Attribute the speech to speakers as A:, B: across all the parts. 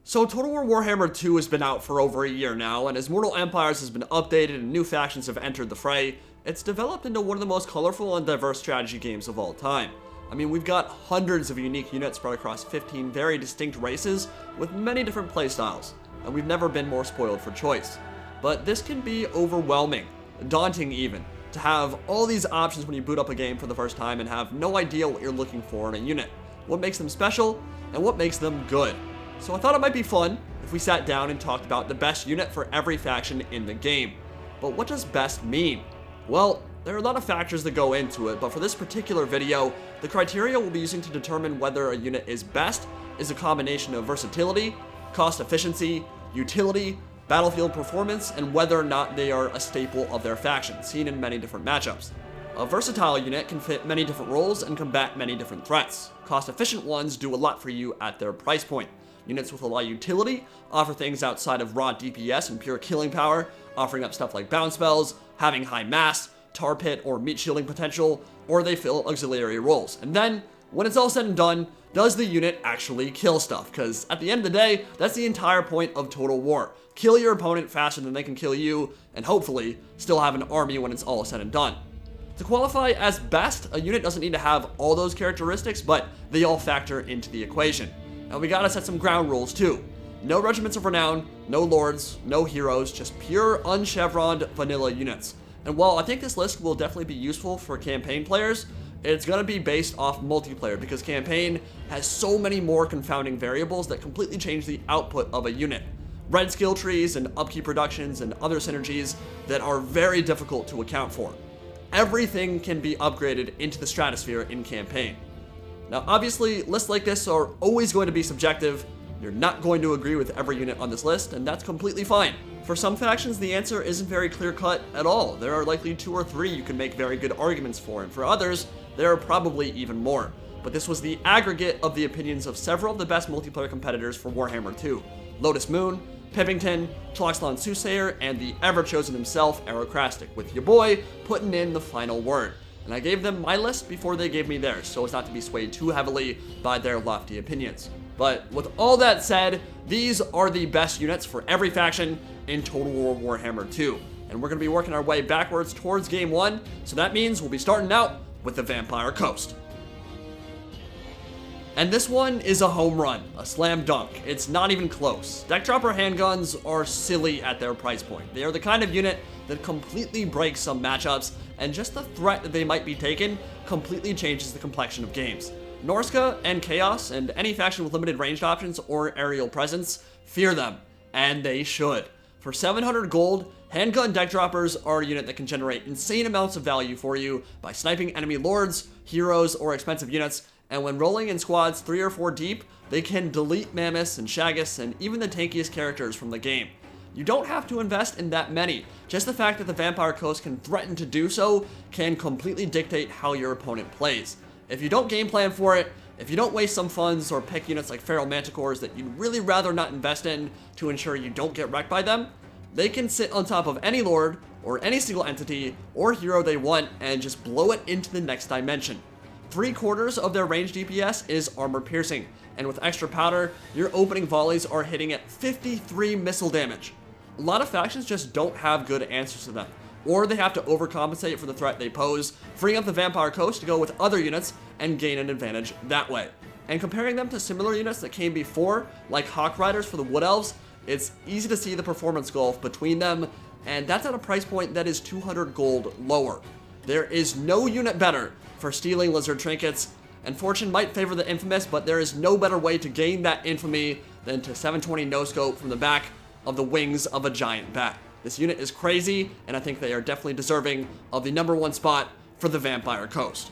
A: So Total War Warhammer 2 has been out for over a year now, and as Mortal Empires has been updated and new factions have entered the fray, it's developed into one of the most colorful and diverse strategy games of all time. I mean, we've got hundreds of unique units spread across 15 very distinct races with many different playstyles, and we've never been more spoiled for choice. But this can be overwhelming, daunting even, to have all these options when you boot up a game for the first time and have no idea what you're looking for in a unit, what makes them special, and what makes them good. So I thought it might be fun if we sat down and talked about the best unit for every faction in the game. But what does best mean? Well, there are a lot of factors that go into it, but for this particular video, the criteria we'll be using to determine whether a unit is best is a combination of versatility, cost efficiency, utility, battlefield performance, and whether or not they are a staple of their faction, seen in many different matchups. A versatile unit can fit many different roles and combat many different threats. Cost-efficient ones do a lot for you at their price point. Units with a lot of utility offer things outside of raw DPS and pure killing power, offering up stuff like bounce spells, having high mass, tar pit or meat shielding potential, or they fill auxiliary roles. And then, when it's all said and done, does the unit actually kill stuff? Because at the end of the day, that's the entire point of Total War. Kill your opponent faster than they can kill you, and hopefully, still have an army when it's all said and done. To qualify as best, a unit doesn't need to have all those characteristics, but they all factor into the equation. And we gotta set some ground rules too. No regiments of renown, no lords, no heroes, just pure unchevroned vanilla units. And while I think this list will definitely be useful for campaign players, it's gonna be based off multiplayer because campaign has so many more confounding variables that completely change the output of a unit. Red skill trees and upkeep reductions and other synergies that are very difficult to account for. Everything can be upgraded into the stratosphere in campaign. Now, obviously, lists like this are always going to be subjective. You're not going to agree with every unit on this list, and that's completely fine. For some factions, the answer isn't very clear-cut at all. There are likely 2 or 3 you can make very good arguments for, and for others, there are probably even more. But this was the aggregate of the opinions of several of the best multiplayer competitors for Warhammer 2. Lotus Moon, Pippington, Tloxlan Soothsayer, and the ever-chosen himself, Aerocrastic, with your boy putting in the final word. And I gave them my list before they gave me theirs, so as not to be swayed too heavily by their lofty opinions. But with all that said, these are the best units for every faction in Total War Warhammer 2. And we're going to be working our way backwards towards Game 1, so that means we'll be starting out with the Vampire Coast. And this one is a home run, a slam dunk. It's not even close. Deck dropper handguns are silly at their price point. They are the kind of unit that completely breaks some matchups, and just the threat that they might be taken completely changes the complexion of games. Norske and Chaos and any faction with limited ranged options or aerial presence fear them, and they should. For 700 gold, handgun deck droppers are a unit that can generate insane amounts of value for you by sniping enemy lords, heroes, or expensive units, and when rolling in squads 3 or 4 deep, they can delete Mammoths and Shaggus and even the tankiest characters from the game. You don't have to invest in that many. Just the fact that the Vampire Coast can threaten to do so can completely dictate how your opponent plays. If you don't game plan for it, if you don't waste some funds or pick units like Feral Manticores that you'd really rather not invest in to ensure you don't get wrecked by them, they can sit on top of any lord or any single entity or hero they want and just blow it into the next dimension. 3/4 of their range DPS is armor piercing, and with extra powder, your opening volleys are hitting at 53 missile damage. A lot of factions just don't have good answers to them, or they have to overcompensate for the threat they pose, freeing up the Vampire Coast to go with other units and gain an advantage that way. And comparing them to similar units that came before, like Hawk Riders for the Wood Elves, it's easy to see the performance gulf between them, and that's at a price point that is 200 gold lower. There is no unit better for stealing lizard trinkets, and fortune might favor the infamous, but there is no better way to gain that infamy than to 720 no-scope from the back of the wings of a giant bat. This unit is crazy, and I think they are definitely deserving of the #1 spot for the Vampire Coast.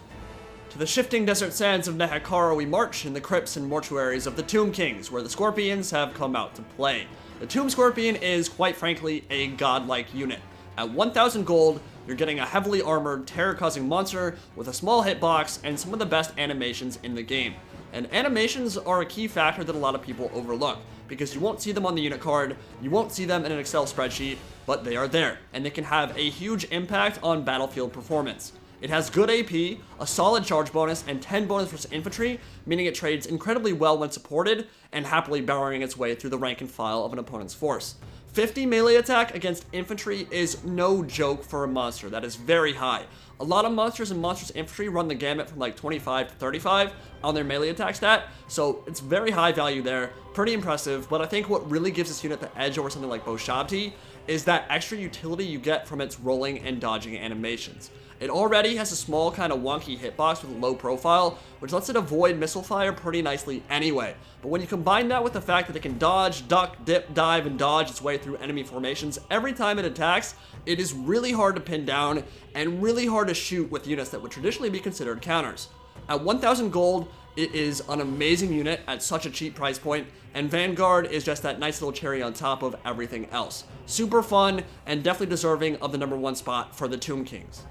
A: To the shifting desert sands of Nehekara we march in the crypts and mortuaries of the Tomb Kings, where the Scorpions have come out to play. The Tomb Scorpion is, quite frankly, a godlike unit. At 1,000 gold, you're getting a heavily armored, terror-causing monster with a small hitbox and some of the best animations in the game. And animations are a key factor that a lot of people overlook, because you won't see them on the unit card, you won't see them in an Excel spreadsheet, but they are there, and they can have a huge impact on battlefield performance. It has good AP, a solid charge bonus, and 10 bonus versus infantry, meaning it trades incredibly well when supported, and happily burrowing its way through the rank and file of an opponent's force. 50 melee attack against infantry is no joke for a monster. That is very high. A lot of monsters and monsters infantry run the gamut from like 25 to 35 on their melee attack stat, so it's very high value there, pretty impressive. But I think what really gives this unit the edge over something like Boshabti is that extra utility you get from its rolling and dodging animations. It already has a small kind of wonky hitbox with a low profile, which lets it avoid missile fire pretty nicely anyway. But when you combine that with the fact that it can dodge, duck, dip, dive, and dodge its way through enemy formations every time it attacks, it is really hard to pin down and really hard to shoot with units that would traditionally be considered counters. At 1,000 gold, it is an amazing unit at such a cheap price point, and Vanguard is just that nice little cherry on top of everything else. Super fun, and definitely deserving of the #1 spot for the Tomb Kings.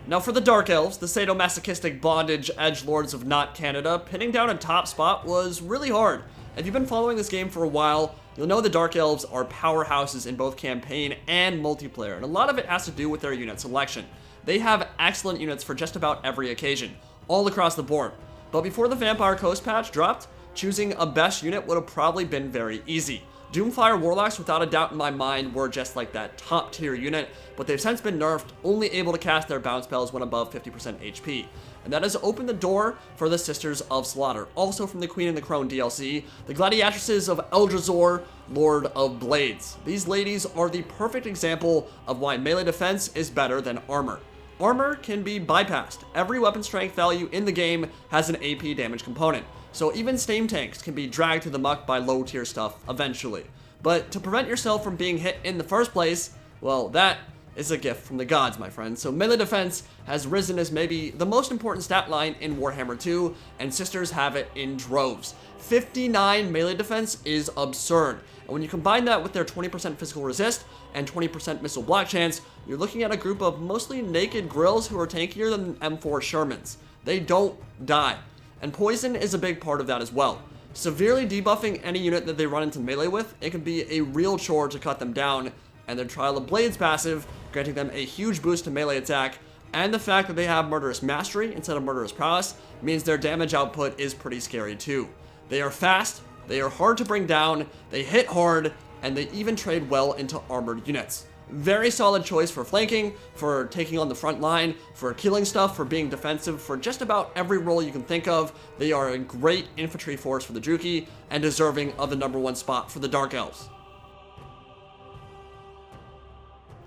A: Now for the Dark Elves, the sadomasochistic bondage edgelords of not Canada, pinning down a top spot was really hard. If you've been following this game for a while, you'll know the Dark Elves are powerhouses in both campaign and multiplayer, and a lot of it has to do with their unit selection. They have excellent units for just about every occasion, all across the board. But before the Vampire Coast patch dropped, choosing a best unit would have probably been very easy. Doomfire Warlocks, without a doubt in my mind, were just like that top tier unit, but they've since been nerfed, only able to cast their bounce spells when above 50% HP. And that has opened the door for the Sisters of Slaughter, also from the Queen and the Crone DLC, the Gladiatresses of Eldrazor, Lord of Blades. These ladies are the perfect example of why melee defense is better than armor. Armor can be bypassed. Every weapon strength value in the game has an AP damage component, so even Steam tanks can be dragged through the muck by low tier stuff eventually. But to prevent yourself from being hit in the first place, well, that is a gift from the gods, my friend. So melee defense has risen as maybe the most important stat line in Warhammer 2, and Sisters have it in droves. 59 melee defense is absurd. And when you combine that with their 20% physical resist and 20% missile block chance, you're looking at a group of mostly naked grills who are tankier than M4 Shermans. They don't die. And poison is a big part of that as well. Severely debuffing any unit that they run into melee with, it can be a real chore to cut them down, and their Trial of Blades passive, granting them a huge boost to melee attack, and the fact that they have Murderous Mastery instead of Murderous Prowess, means their damage output is pretty scary too. They are fast, they are hard to bring down, they hit hard, and they even trade well into armored units. Very solid choice for flanking, for taking on the front line, for killing stuff, for being defensive, for just about every role you can think of. They are a great infantry force for the Druchii, and deserving of the #1 spot for the Dark Elves.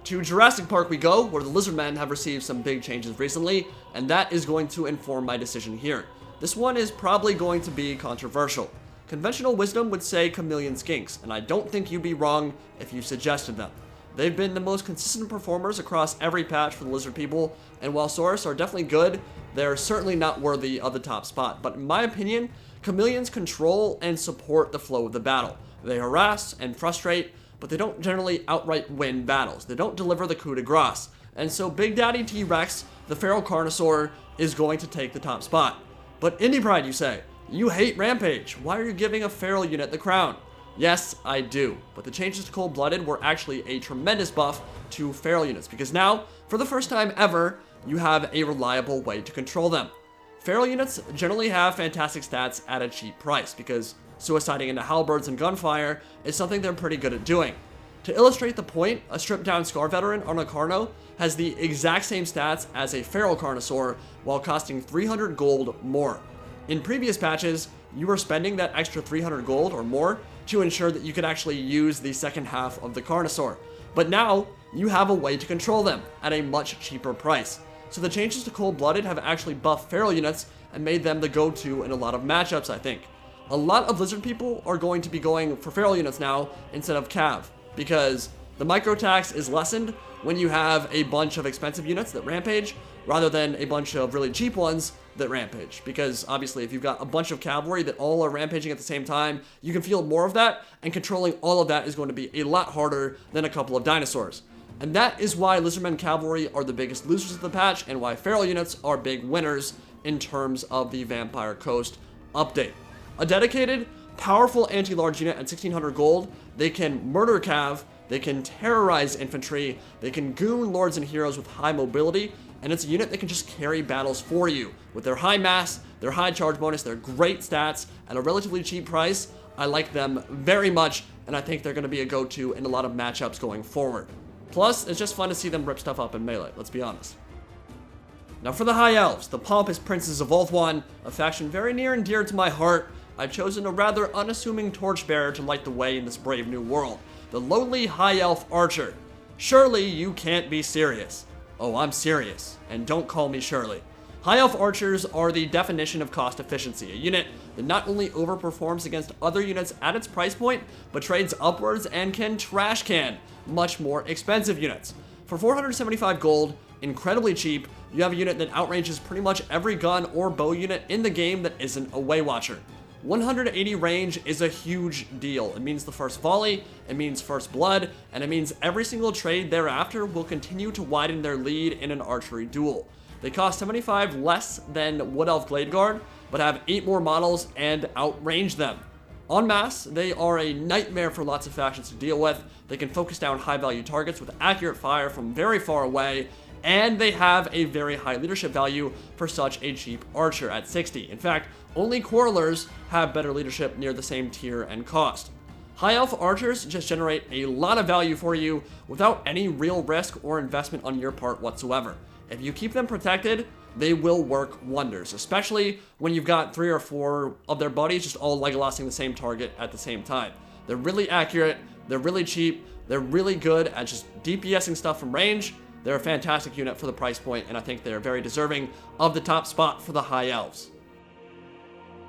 A: To Jurassic Park we go, where the Lizardmen have received some big changes recently, and that is going to inform my decision here. This one is probably going to be controversial. Conventional wisdom would say chameleon skinks, and I don't think you'd be wrong if you suggested them. They've been the most consistent performers across every patch for the Lizard people, and while Saurus are definitely good, they're certainly not worthy of the top spot. But in my opinion, chameleons control and support the flow of the battle. They harass and frustrate, but they don't generally outright win battles. They don't deliver the coup de grace. And so Big Daddy T-Rex, the Feral Carnosaur, is going to take the top spot. But Indie Pride, you say? You hate Rampage. Why are you giving a feral unit the crown? Yes, I do, but the changes to Cold-Blooded were actually a tremendous buff to feral units, because now, for the first time ever, you have a reliable way to control them. Feral units generally have fantastic stats at a cheap price, because suiciding into halberds and gunfire is something they're pretty good at doing. To illustrate the point, a stripped-down Scar Veteran on a Carno has the exact same stats as a feral Carnosaur, while costing 300 gold more. In previous patches, you were spending that extra 300 gold or more to ensure that you could actually use the second half of the Carnosaur. But now, you have a way to control them at a much cheaper price. So the changes to Cold-Blooded have actually buffed feral units and made them the go-to in a lot of matchups, I think. A lot of Lizard people are going to be going for feral units now instead of Cav, because the micro tax is lessened when you have a bunch of expensive units that rampage, rather than a bunch of really cheap ones that rampage. Because obviously if you've got a bunch of cavalry that all are rampaging at the same time, you can field more of that, and controlling all of that is going to be a lot harder than a couple of dinosaurs. And that is why Lizardmen cavalry are the biggest losers of the patch, and why feral units are big winners in terms of the Vampire Coast update. A dedicated, powerful anti-large unit at 1600 gold, they can murder Cav, they can terrorize infantry, they can goon lords and heroes with high mobility, and it's a unit that can just carry battles for you. With their high mass, their high charge bonus, their great stats, at a relatively cheap price, I like them very much, and I think they're going to be a go-to in a lot of matchups going forward. Plus, it's just fun to see them rip stuff up in melee, let's be honest. Now for the High Elves, the pompous princes of Ulthuan, a faction very near and dear to my heart, I've chosen a rather unassuming torchbearer to light the way in this brave new world, the lowly High Elf Archer. Surely you can't be serious. Oh, I'm serious, and don't call me Shirley. High Elf Archers are the definition of cost efficiency, a unit that not only overperforms against other units at its price point, but trades upwards and can trash can much more expensive units. For 475 gold, incredibly cheap, you have a unit that outranges pretty much every gun or bow unit in the game that isn't a Way Watcher. 180 range is a huge deal. It means the first volley, it means first blood, and it means every single trade thereafter will continue to widen their lead in an archery duel. They cost 75 less than Wood Elf Glade Guard, but have 8 more models and outrange them. En masse, they are a nightmare for lots of factions to deal with. They can focus down high value targets with accurate fire from very far away, and they have a very high leadership value for such a cheap archer at 60. In fact, only Quarrelers have better leadership near the same tier and cost. High Elf Archers just generate a lot of value for you without any real risk or investment on your part whatsoever. If you keep them protected, they will work wonders, especially when you've got 3 or 4 of their buddies just all Legolasing the same target at the same time. They're really accurate, they're really cheap, they're really good at just DPSing stuff from range. They're a fantastic unit for the price point, and I think they're very deserving of the top spot for the High Elves.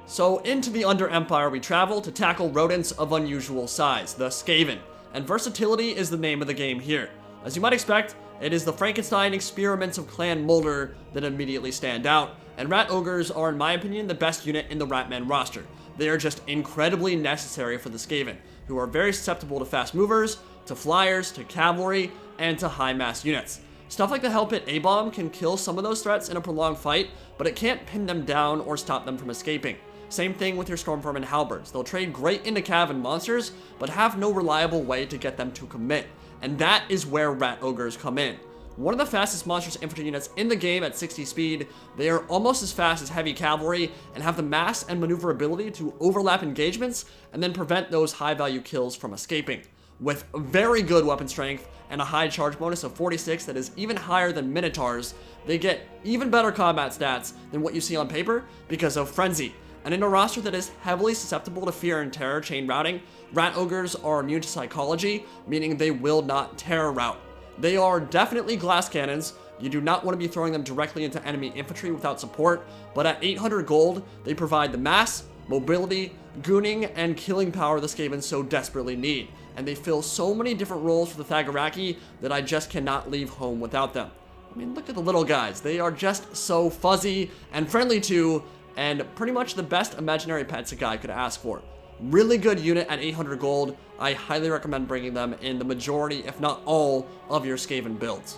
A: So into the Under Empire we travel to tackle rodents of unusual size, the Skaven, and versatility is the name of the game here. As you might expect, it is the Frankenstein experiments of Clan Mulder that immediately stand out, and Rat Ogres are in my opinion the best unit in the Ratman roster. They are just incredibly necessary for the Skaven, who are very susceptible to fast movers, to flyers, to cavalry, and to high mass units. Stuff like the Hellpit A-Bomb can kill some of those threats in a prolonged fight, but it can't pin them down or stop them from escaping. Same thing with your Stormvermin Halberds. They'll trade great into cav and monsters, but have no reliable way to get them to commit. And that is where Rat Ogres come in. One of the fastest monstrous infantry units in the game at 60 speed, they are almost as fast as heavy cavalry and have the mass and maneuverability to overlap engagements and then prevent those high value kills from escaping. With very good weapon strength and a high charge bonus of 46 that is even higher than Minotaurs, they get even better combat stats than what you see on paper because of Frenzy. And in a roster that is heavily susceptible to fear and terror chain routing, Rat Ogres are immune to psychology, meaning they will not terror route. They are definitely glass cannons. You do not want to be throwing them directly into enemy infantry without support, but at 800 gold, they provide the mass, mobility, gooning, and killing power the Skaven so desperately need. And they fill so many different roles for the Thagaraki that I just cannot leave home without them. I mean, look at the little guys. They are just so fuzzy and friendly too, and pretty much the best imaginary pets a guy could ask for. Really good unit at 800 gold. I highly recommend bringing them in the majority, if not all, of your Skaven builds.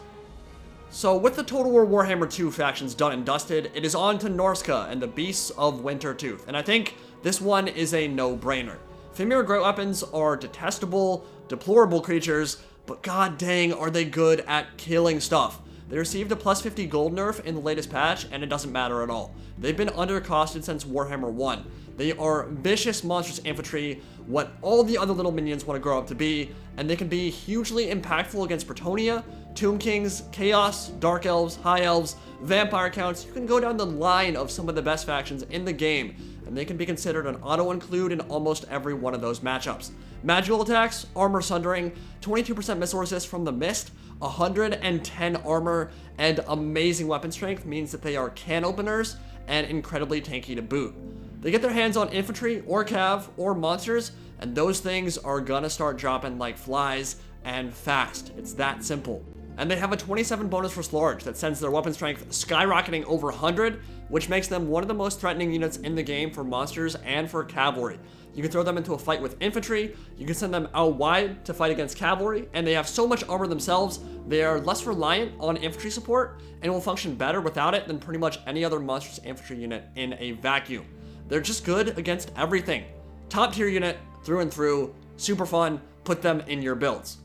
A: So with the Total War Warhammer 2 factions done and dusted, it is on to Norske and the Beasts of Wintertooth, and I think this one is a no-brainer. Femir Great Weapons are detestable, deplorable creatures, but god dang are they good at killing stuff. They received a plus 50 gold nerf in the latest patch, and it doesn't matter at all. They've been undercosted since Warhammer 1. They are vicious monstrous infantry, what all the other little minions want to grow up to be, and they can be hugely impactful against Bretonnia, Tomb Kings, Chaos, Dark Elves, High Elves, Vampire Counts. You can go down the line of some of the best factions in the game, and they can be considered an auto-include in almost every one of those matchups. Magical attacks, armor sundering, 22% missile resist from the Mist, 110 armor, and amazing weapon strength means that they are can openers and incredibly tanky to boot. They get their hands on infantry or cav or monsters, and those things are gonna start dropping like flies and fast. It's that simple. And they have a 27 bonus for Slarge that sends their weapon strength skyrocketing over 100, which makes them one of the most threatening units in the game for monsters and for cavalry. You can throw them into a fight with infantry, you can send them out wide to fight against cavalry, and they have so much armor themselves, they are less reliant on infantry support and will function better without it than pretty much any other monstrous infantry unit in a vacuum. They're just good against everything. Top tier unit, through and through, super fun, put them in your builds.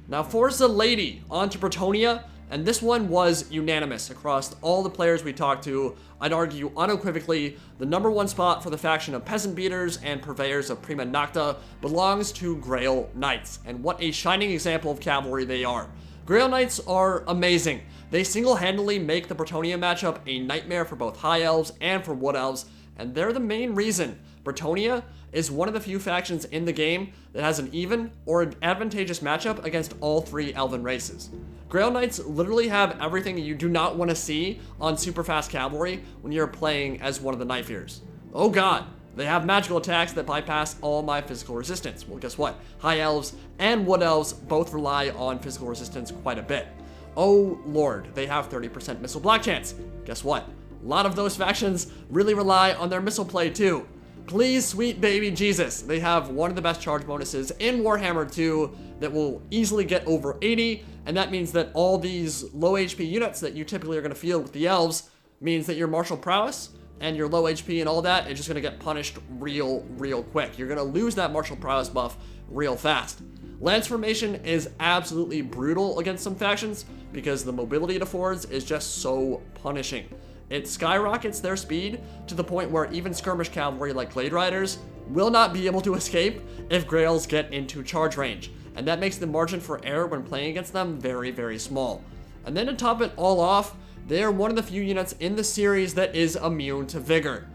A: Now Forza Lady onto Bretonia, and this one was unanimous across all the players we talked to. I'd argue unequivocally the #1 spot for the faction of peasant beaters and purveyors of Prima Nocta belongs to Grail Knights, and what a shining example of cavalry they are. Grail Knights are amazing. They single-handedly make the Bretonia matchup a nightmare for both High Elves and for Wood Elves, and they're the main reason Bretonia is one of the few factions in the game that has an even or an advantageous matchup against all 3 Elven races. Grail Knights literally have everything you do not want to see on super fast cavalry when you're playing as one of the Knight Fears. Oh god, they have magical attacks that bypass all my physical resistance. Well, guess what? High Elves and Wood Elves both rely on physical resistance quite a bit. Oh lord, they have 30% missile block chance. Guess what? A lot of those factions really rely on their missile play too. Please, sweet baby Jesus, they have one of the best charge bonuses in Warhammer 2 that will easily get over 80, and that means that all these low HP units that you typically are going to field with the Elves means that your martial prowess and your low HP and all that is just going to get punished real quick. You're going to lose that martial prowess buff real fast. Lance formation is absolutely brutal against some factions because the mobility it affords is just so punishing. It skyrockets their speed to the point where even skirmish cavalry like Glade Riders will not be able to escape if Grails get into charge range, and that makes the margin for error when playing against them very small. And then to top it all off, they are one of the few units in the series that is immune to vigor.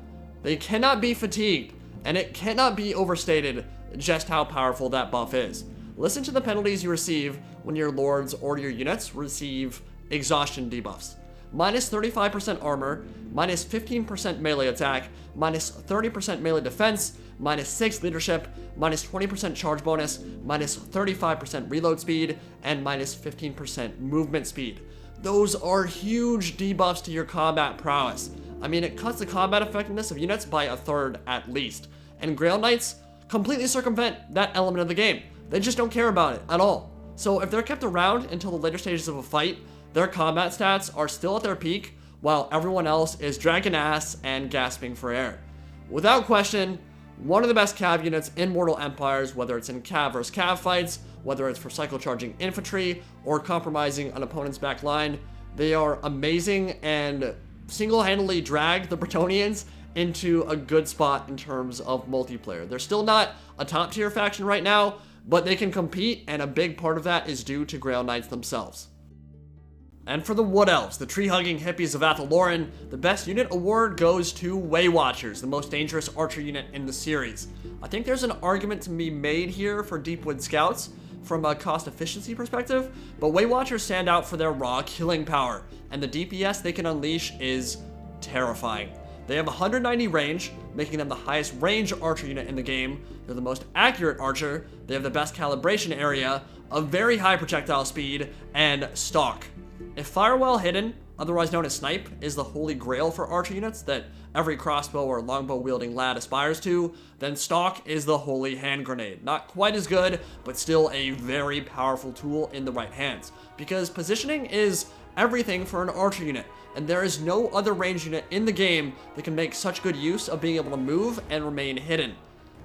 A: They cannot be fatigued, and it cannot be overstated just how powerful that buff is. Listen to the penalties you receive when your lords or your units receive exhaustion debuffs. Minus 35% armor, minus 15% melee attack, minus 30% melee defense, minus 6 leadership, minus 20% charge bonus, minus 35% reload speed, and minus 15% movement speed. Those are huge debuffs to your combat prowess. I mean, it cuts the combat effectiveness of units by 1/3 at least. And Grail Knights completely circumvent that element of the game. They just don't care about it at all. So if they're kept around until the later stages of a fight, their combat stats are still at their peak, while everyone else is dragging ass and gasping for air. Without question, one of the best cav units in Mortal Empires, whether it's in cav versus cav fights, whether it's for cycle charging infantry, or compromising an opponent's back line. They are amazing and single-handedly drag the Bretonians into a good spot in terms of multiplayer. They're still not a top-tier faction right now, but they can compete, and a big part of that is due to Grail Knights themselves. And for the Wood Elves, the tree-hugging hippies of Athaloran, the best unit award goes to Way Watchers, the most dangerous archer unit in the series. I think there's an argument to be made here for Deepwood Scouts from a cost efficiency perspective, but Way Watchers stand out for their raw killing power, and the DPS they can unleash is terrifying. They have 190 range, making them the highest range archer unit in the game. They're the most accurate archer, they have the best calibration area, a very high projectile speed, and stalk. If fire well hidden, otherwise known as snipe, is the holy grail for archer units that every crossbow or longbow wielding lad aspires to, then stalk is the holy hand grenade. Not quite as good, but still a very powerful tool in the right hands, because positioning is everything for an archer unit, and there is no other range unit in the game that can make such good use of being able to move and remain hidden.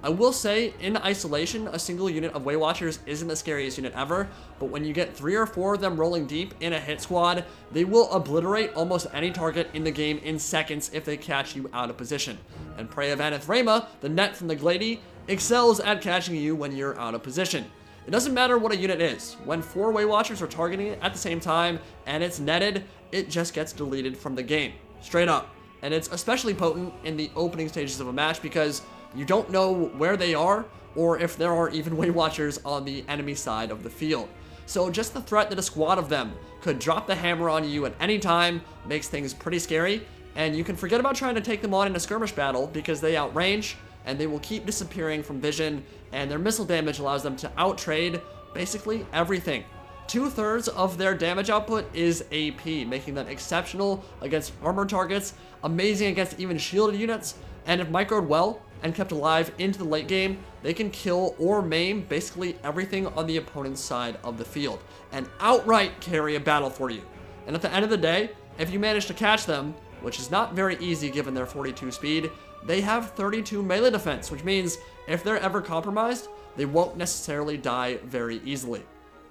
A: I will say, in isolation, a single unit of Way Watchers isn't the scariest unit ever, but when you get 3 or 4 of them rolling deep in a hit squad, they will obliterate almost any target in the game in seconds if they catch you out of position. And Prey of Anathrema, the net from the Glady, excels at catching you when you're out of position. It doesn't matter what a unit is. When 4 Way Watchers are targeting it at the same time and it's netted, it just gets deleted from the game. Straight up. And it's especially potent in the opening stages of a match because you don't know where they are or if there are even Way Watchers on the enemy side of the field. So just the threat that a squad of them could drop the hammer on you at any time makes things pretty scary, and you can forget about trying to take them on in a skirmish battle because they outrange and they will keep disappearing from vision, and their missile damage allows them to outtrade basically everything. 2/3 of their damage output is AP, making them exceptional against armored targets, amazing against even shielded units, and if microed well and kept alive into the late game, they can kill or maim basically everything on the opponent's side of the field, and outright carry a battle for you. And at the end of the day, if you manage to catch them, which is not very easy given their 42 speed, they have 32 melee defense, which means if they're ever compromised, they won't necessarily die very easily.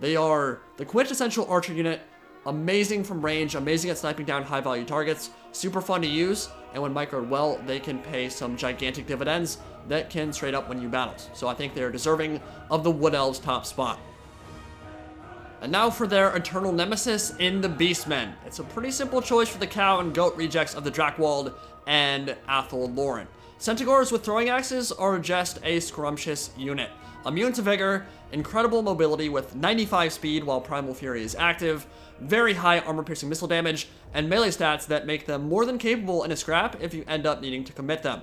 A: They are the quintessential archer unit, amazing from range, amazing at sniping down high-value targets, super fun to use, and when microed well, they can pay some gigantic dividends that can straight up win you battles. So I think they're deserving of the Wood Elves' top spot. And now for their eternal nemesis in the Beastmen. It's a pretty simple choice for the cow and goat rejects of the Drakwold and Athol Lauren. Centaurs with throwing axes are just a scrumptious unit. Immune to vigor, incredible mobility with 95 speed while Primal Fury is active, very high armor-piercing missile damage, and melee stats that make them more than capable in a scrap if you end up needing to commit them.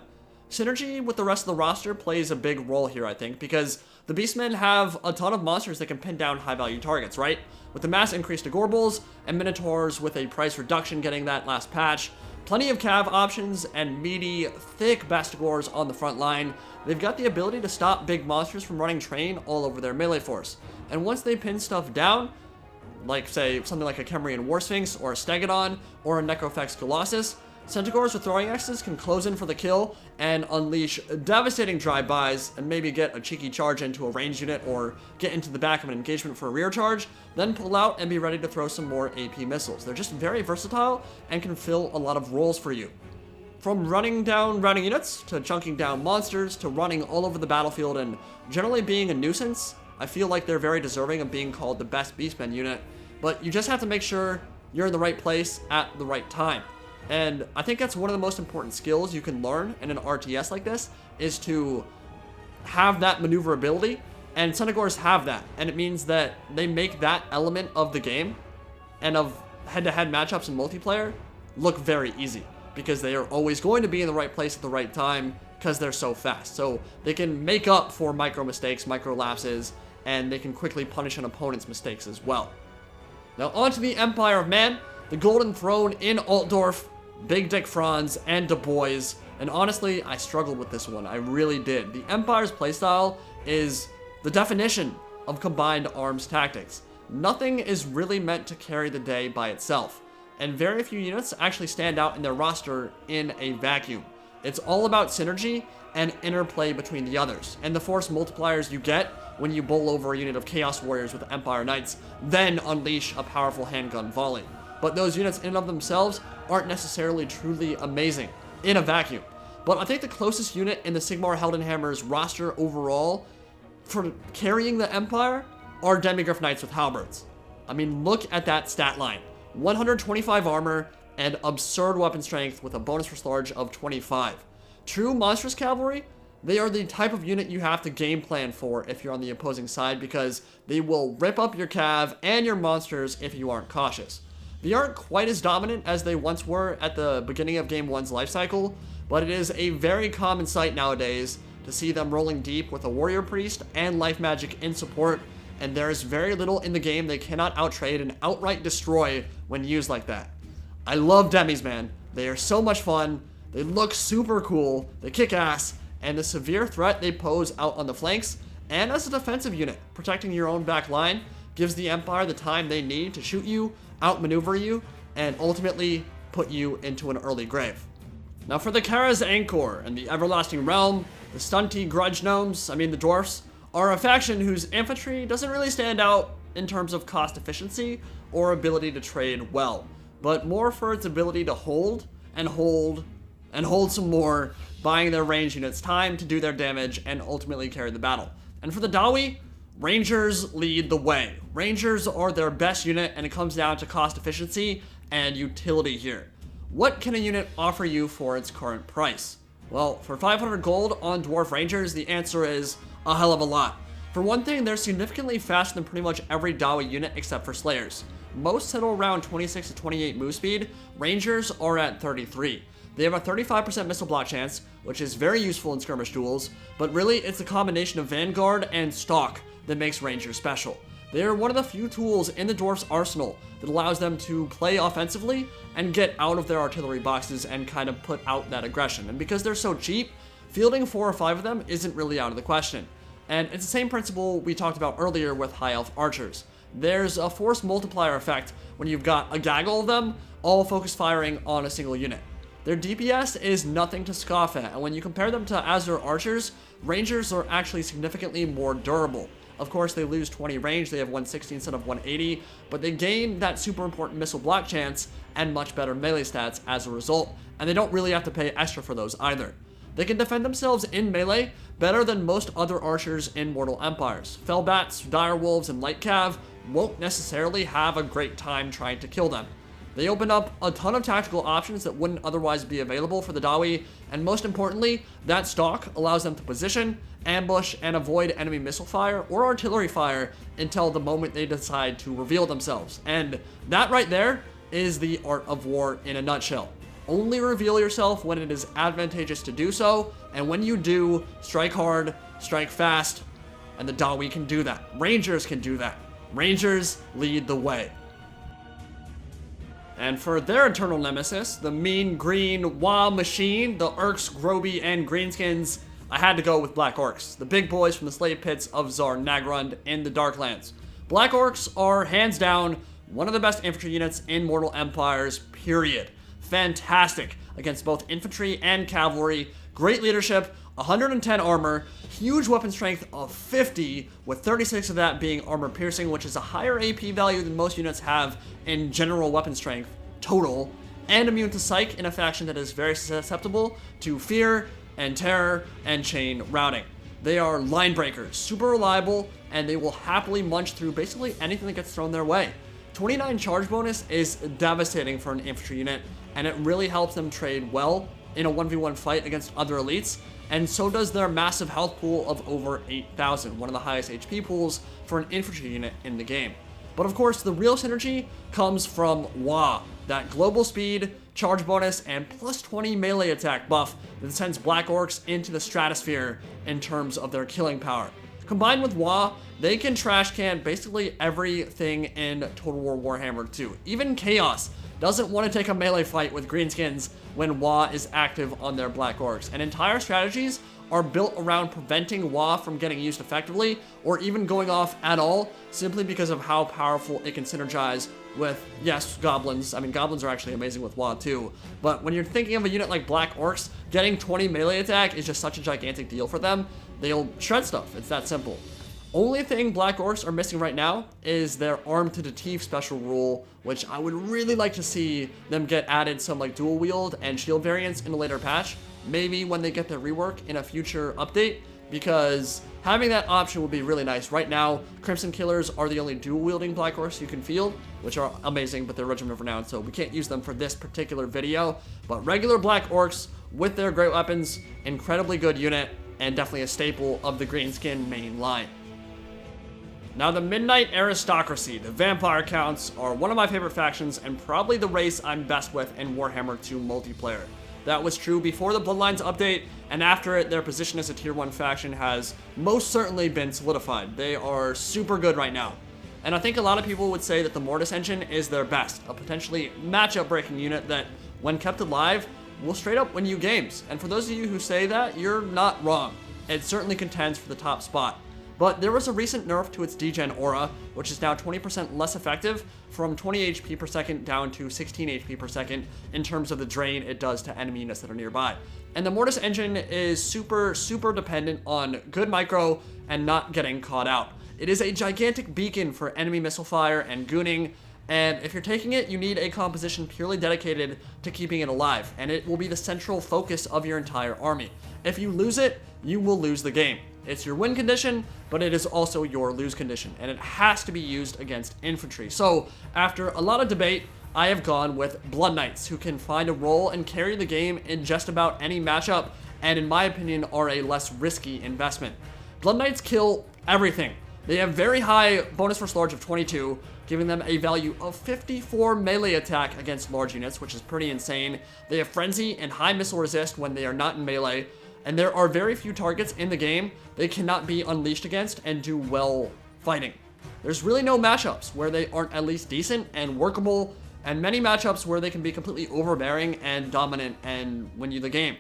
A: Synergy with the rest of the roster plays a big role here, I think, because the Beastmen have a ton of monsters that can pin down high-value targets, right? With the mass increase to Gorbals, and Minotaurs with a price reduction getting that last patch, plenty of cav options, and meaty, thick Bastigors on the front line, they've got the ability to stop big monsters from running train all over their melee force. And once they pin stuff down, like, say, something like a Kemrian War Sphinx, or a Stegodon, or a Necrofex Colossus, Centaurs with throwing axes can close in for the kill and unleash devastating drive-bys and maybe get a cheeky charge into a ranged unit or get into the back of an engagement for a rear charge, then pull out and be ready to throw some more AP missiles. They're just very versatile and can fill a lot of roles for you. From running down routing units, to chunking down monsters, to running all over the battlefield and generally being a nuisance, I feel like they're very deserving of being called the best Beastmen unit, but you just have to make sure you're in the right place at the right time. And I think that's one of the most important skills you can learn in an RTS like this, is to have that maneuverability, and Centaurs have that, and it means that they make that element of the game and of head-to-head matchups in multiplayer look very easy, because they are always going to be in the right place at the right time because they're so fast. So they can make up for micro mistakes, micro lapses, and they can quickly punish an opponent's mistakes as well. Now on to the Empire of Man, the Golden Throne in Altdorf, Big Dick Franz, and Du Bois, and honestly, I struggled with this one. I really did. The Empire's playstyle is the definition of combined arms tactics. Nothing is really meant to carry the day by itself, and very few units actually stand out in their roster in a vacuum. It's all about synergy and interplay between the others, and the force multipliers you get when you bowl over a unit of Chaos Warriors with Empire Knights, then unleash a powerful handgun volley. But those units in and of themselves aren't necessarily truly amazing in a vacuum. But I think the closest unit in the Sigmar Heldenhammer's roster overall for carrying the Empire are Demigryph Knights with Halberds. I mean, look at that stat line. 125 armor and absurd weapon strength with a bonus for Slarge of 25. True monstrous cavalry, they are the type of unit you have to game plan for if you're on the opposing side, because they will rip up your cav and your monsters if you aren't cautious. They aren't quite as dominant as they once were at the beginning of Game 1's life cycle, but it is a very common sight nowadays to see them rolling deep with a Warrior Priest and Life Magic in support, and there is very little in the game they cannot outtrade and outright destroy when used like that. I love demis, man. They are so much fun, they look super cool, they kick ass, and the severe threat they pose out on the flanks, and as a defensive unit, protecting your own back line, gives the Empire the time they need to shoot you, outmaneuver you, and ultimately put you into an early grave. Now for the Kara's Angkor and the Everlasting Realm, the stunty Grudge Gnomes, the Dwarfs, are a faction whose infantry doesn't really stand out in terms of cost efficiency or ability to trade well, but more for its ability to hold and hold and hold some more, buying their range units time to do their damage and ultimately carry the battle. And for the Dawi, Rangers lead the way. Rangers are their best unit, and it comes down to cost efficiency and utility here. What can a unit offer you for its current price? Well, for 500 gold on Dwarf Rangers, the answer is a hell of a lot. For one thing, they're significantly faster than pretty much every Dawi unit except for Slayers. Most settle around 26 to 28 move speed. Rangers are at 33. They have a 35% missile block chance, which is very useful in skirmish duels, but really it's a combination of Vanguard and Stalk that makes Rangers special. They are one of the few tools in the Dwarf's arsenal that allows them to play offensively and get out of their artillery boxes and kind of put out that aggression. And because they're so cheap, fielding 4 or 5 of them isn't really out of the question. And it's the same principle we talked about earlier with High Elf Archers. There's a force multiplier effect when you've got a gaggle of them all focus firing on a single unit. Their DPS is nothing to scoff at, and when you compare them to Azure Archers, Rangers are actually significantly more durable. Of course, they lose 20 range, they have 160 instead of 180, but they gain that super important missile block chance and much better melee stats as a result, and they don't really have to pay extra for those either. They can defend themselves in melee better than most other archers in Mortal Empires. Fellbats, direwolves, and light cav won't necessarily have a great time trying to kill them. They open up a ton of tactical options that wouldn't otherwise be available for the Dawi, and most importantly, that stock allows them to position, ambush, and avoid enemy missile fire or artillery fire until the moment they decide to reveal themselves. And that right there is the art of war in a nutshell. Only reveal yourself when it is advantageous to do so, and when you do, strike hard, strike fast, and the Dawi can do that. Rangers can do that. Rangers lead the way. And for their eternal nemesis, the mean green Wa machine, the Orcs, Groby, and Greenskins, I had to go with Black Orcs, the big boys from the slave pits of Tsar Nagrund in the Darklands. Black Orcs are, hands down, one of the best infantry units in Mortal Empires, period. Fantastic against both infantry and cavalry, great leadership, 110 armor, huge weapon strength of 50, with 36 of that being armor piercing, which is a higher AP value than most units have in general weapon strength total, and immune to psych in a faction that is very susceptible to fear and terror and chain routing. They are line breakers, super reliable, and they will happily munch through basically anything that gets thrown their way. 29 charge bonus is devastating for an infantry unit, and it really helps them trade well in a 1v1 fight against other elites, and so does their massive health pool of over 8,000, one of the highest HP pools for an infantry unit in the game. But of course, the real synergy comes from Wa, that global speed, charge bonus, and plus 20 melee attack buff that sends Black Orcs into the stratosphere in terms of their killing power. Combined with Wa, they can trash can basically everything in Total War Warhammer 2. Even Chaos doesn't want to take a melee fight with Greenskins when Wa is active on their Black Orcs, and entire strategies are built around preventing Wa from getting used effectively or even going off at all, simply because of how powerful it can synergize with, yes, goblins. I mean, goblins are actually amazing with Wa too, but when you're thinking of a unit like Black Orcs, getting 20 melee attack is just such a gigantic deal for them. They'll shred stuff, it's that simple. Only thing Black Orcs are missing right now is their Arm to the Teeth special rule, which I would really like to see them get added some like dual wield and shield variants in a later patch, maybe when they get their rework in a future update, because having that option would be really nice. Right now, Crimson Killers are the only dual wielding Black Orcs you can field, which are amazing, but they're Regiment of Renown, so we can't use them for this particular video. But regular Black Orcs with their great weapons, incredibly good unit, and definitely a staple of the Greenskin main line. Now, the Midnight Aristocracy, the Vampire Counts, are one of my favorite factions and probably the race I'm best with in Warhammer 2 multiplayer. That was true before the Bloodlines update, and after it, their position as a tier 1 faction has most certainly been solidified. They are super good right now. And I think a lot of people would say that the Mortis engine is their best, a potentially matchup-breaking unit that, when kept alive, will straight up win you games. And for those of you who say that, you're not wrong. It certainly contends for the top spot. But there was a recent nerf to its degen aura, which is now 20% less effective, from 20 HP per second down to 16 HP per second in terms of the drain it does to enemy units that are nearby. And the Mortis engine is super dependent on good micro and not getting caught out. It is a gigantic beacon for enemy missile fire and gooning, and if you're taking it, you need a composition purely dedicated to keeping it alive, and it will be the central focus of your entire army. If you lose it, you will lose the game. It's your win condition, but it is also your lose condition, and it has to be used against infantry. So, after a lot of debate, I have gone with Blood Knights, who can find a role and carry the game in just about any matchup, and in my opinion, are a less risky investment. Blood Knights kill everything. They have very high bonus versus large of 22, giving them a value of 54 melee attack against large units, which is pretty insane. They have Frenzy and high missile resist when they are not in melee, and there are very few targets in the game they cannot be unleashed against and do well fighting. There's really no matchups where they aren't at least decent and workable, and many matchups where they can be completely overbearing and dominant and win you the game.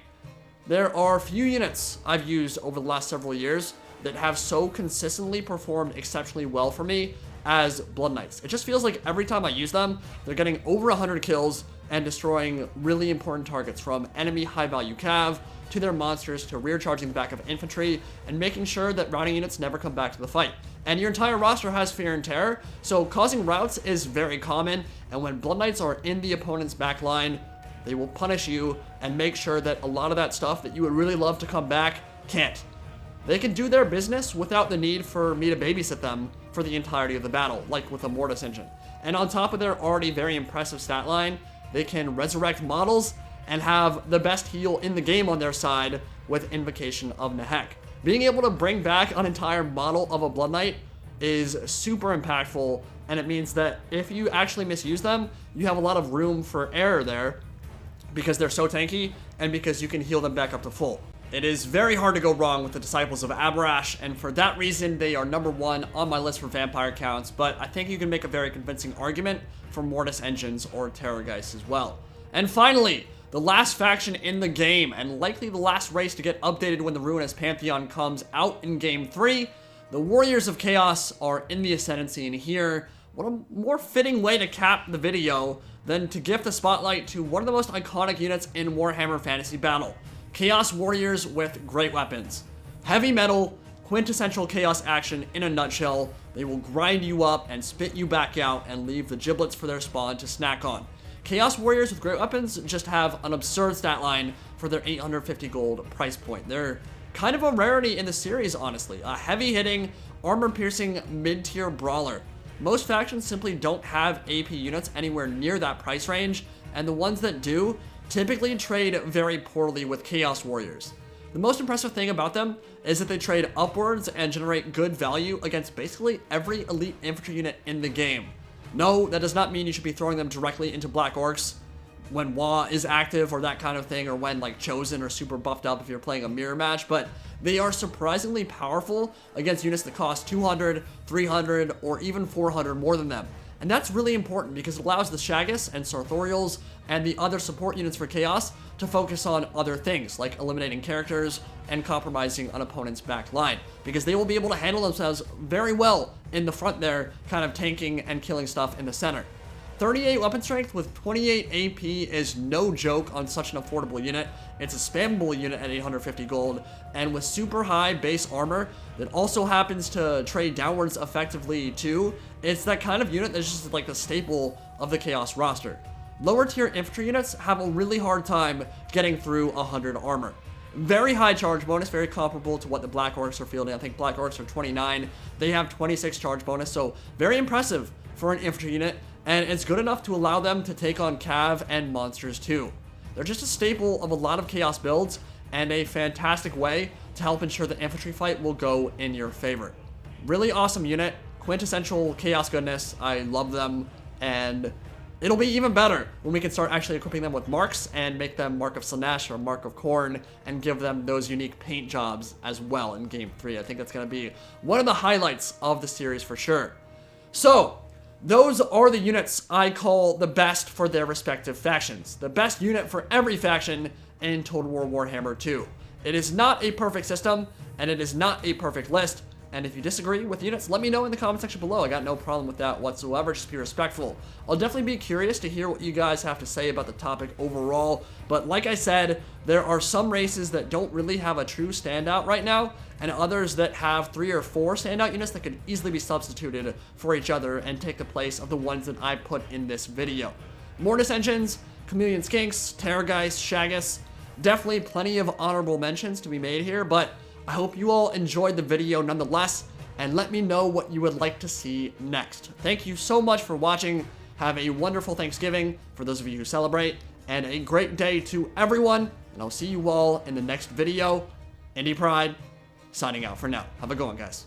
A: There are few units I've used over the last several years that have so consistently performed exceptionally well for me as Blood Knights. It just feels like every time I use them, they're getting over 100 kills and destroying really important targets, from enemy high value cav to their monsters to rear charging the back of infantry and making sure that routing units never come back to the fight. And your entire roster has Fear and Terror, so causing routes is very common, and when Blood Knights are in the opponent's back line, they will punish you and make sure that a lot of that stuff that you would really love to come back can't. They can do their business without the need for me to babysit them for the entirety of the battle, like with a Mortis engine. And on top of their already very impressive stat line, they can resurrect models and have the best heal in the game on their side with Invocation of Nehek. Being able to bring back an entire model of a Blood Knight is super impactful, and it means that if you actually misuse them, you have a lot of room for error there because they're so tanky and because you can heal them back up to full. It is very hard to go wrong with the Disciples of Abarash, and for that reason, they are number 1 on my list for vampire counts, but I think you can make a very convincing argument for Mortis engines or Terrorgeist as well. And finally, the last faction in the game, and likely the last race to get updated when the Ruinous Pantheon comes out in Game 3, the Warriors of Chaos are in the Ascendancy, and here, what a more fitting way to cap the video than to give the spotlight to one of the most iconic units in Warhammer Fantasy Battle. Chaos Warriors with great weapons. Heavy metal, quintessential chaos action in a nutshell. They will grind you up and spit you back out and leave the giblets for their spawn to snack on. Chaos Warriors with great weapons just have an absurd stat line for their 850 gold price point. They're kind of a rarity in the series, honestly. A heavy-hitting, armor-piercing, mid-tier brawler. Most factions simply don't have AP units anywhere near that price range, and the ones that do typically trade very poorly with Chaos Warriors. The most impressive thing about them is that they trade upwards and generate good value against basically every elite infantry unit in the game. No, that does not mean you should be throwing them directly into Black Orcs when Wa is active or that kind of thing, or when like Chosen are super buffed up if you're playing a mirror match, but they are surprisingly powerful against units that cost 200, 300, or even 400 more than them. And that's really important because it allows the Shaggus and Sartorials and the other support units for Chaos to focus on other things, like eliminating characters and compromising an opponent's back line, because they will be able to handle themselves very well in the front there, kind of tanking and killing stuff in the center. 38 weapon strength with 28 AP is no joke on such an affordable unit. It's a spammable unit at 850 gold, and with super high base armor that also happens to trade downwards effectively too, it's that kind of unit that's just like the staple of the Chaos roster. Lower tier infantry units have a really hard time getting through 100 armor. Very high charge bonus, very comparable to what the Black Orcs are fielding. I think Black Orcs are 29. They have 26 charge bonus, so very impressive for an infantry unit, and it's good enough to allow them to take on Cav and monsters too. They're just a staple of a lot of Chaos builds, and a fantastic way to help ensure the infantry fight will go in your favor. Really awesome unit, quintessential Chaos goodness. I love them, and it'll be even better when we can start actually equipping them with marks and make them Mark of Slanesh or Mark of Khorne and give them those unique paint jobs as well in Game 3. I think that's going to be one of the highlights of the series for sure. So, those are the units I call the best for their respective factions. The best unit for every faction in Total War Warhammer 2. It is not a perfect system, and it is not a perfect list. And if you disagree with units, let me know in the comment section below. I got no problem with that whatsoever. Just be respectful. I'll definitely be curious to hear what you guys have to say about the topic overall. But like I said, there are some races that don't really have a true standout right now, and others that have 3 or 4 standout units that could easily be substituted for each other and take the place of the ones that I put in this video. Mortis engines, Chameleon Skinks, Terrorgeist, Shaggus. Definitely plenty of honorable mentions to be made here, but I hope you all enjoyed the video nonetheless, and let me know what you would like to see next. Thank you so much for watching. Have a wonderful Thanksgiving for those of you who celebrate, and a great day to everyone, and I'll see you all in the next video. Indie Pride, signing out for now. Have a good one, guys.